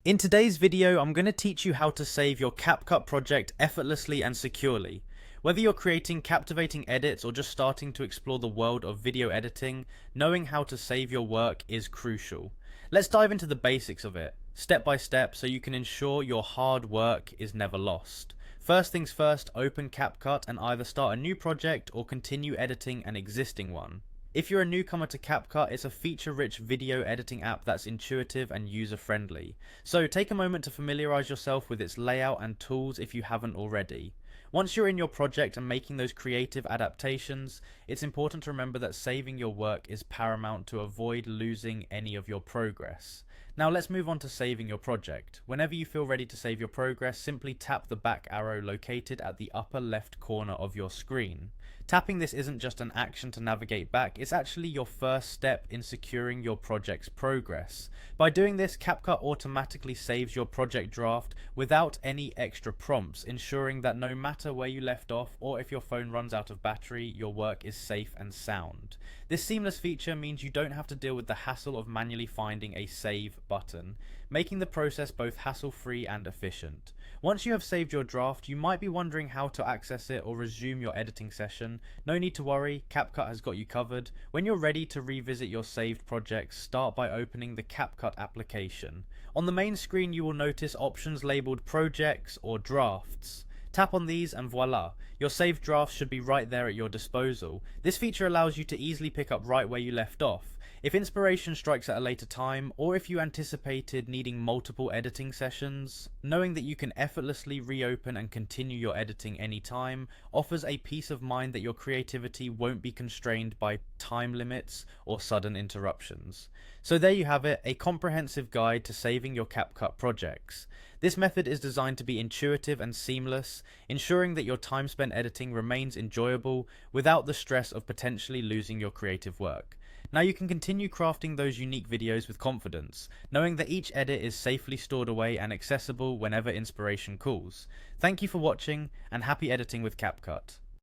In today's video, I'm going to teach you how to save your Capcut project effortlessly and securely. Whether you're creating captivating edits or just starting to explore the world of video editing, knowing how to save your work is crucial. Let's dive into the basics of it, step by step, so you can ensure your hard work is never lost. First things first, open Capcut and either start a new project or continue editing an existing one. If you're a newcomer to Capcut, it's a feature-rich video editing app that's intuitive and user-friendly. So take a moment to familiarize yourself with its layout and tools if you haven't already. Once you're in your project and making those creative adaptations, it's important to remember that saving your work is paramount to avoid losing any of your progress. Now let's move on to saving your project. Whenever you feel ready to save your progress, simply tap the back arrow located at the upper left corner of your screen. Tapping this isn't just an action to navigate back, it's actually your first step in securing your project's progress. By doing this, Capcut automatically saves your project draft without any extra prompts, ensuring that no matter where you left off or if your phone runs out of battery, your work is safe and sound. This seamless feature means you don't have to deal with the hassle of manually finding a save button, making the process both hassle-free and efficient. Once you have saved your draft, you might be wondering how to access it or resume your editing session. No need to worry, Capcut has got you covered. When you're ready to revisit your saved projects, start by opening the Capcut application. On the main screen, you will notice options labeled Projects or Drafts. Tap on these and voila, your saved drafts should be right there at your disposal. This feature allows you to easily pick up right where you left off. If inspiration strikes at a later time, or if you anticipated needing multiple editing sessions, knowing that you can effortlessly reopen and continue your editing anytime offers a peace of mind that your creativity won't be constrained by time limits or sudden interruptions. So there you have it, a comprehensive guide to saving your Capcut projects. This method is designed to be intuitive and seamless, ensuring that your time spent editing remains enjoyable without the stress of potentially losing your creative work. Now you can continue crafting those unique videos with confidence, knowing that each edit is safely stored away and accessible whenever inspiration calls. Thank you for watching, and happy editing with Capcut.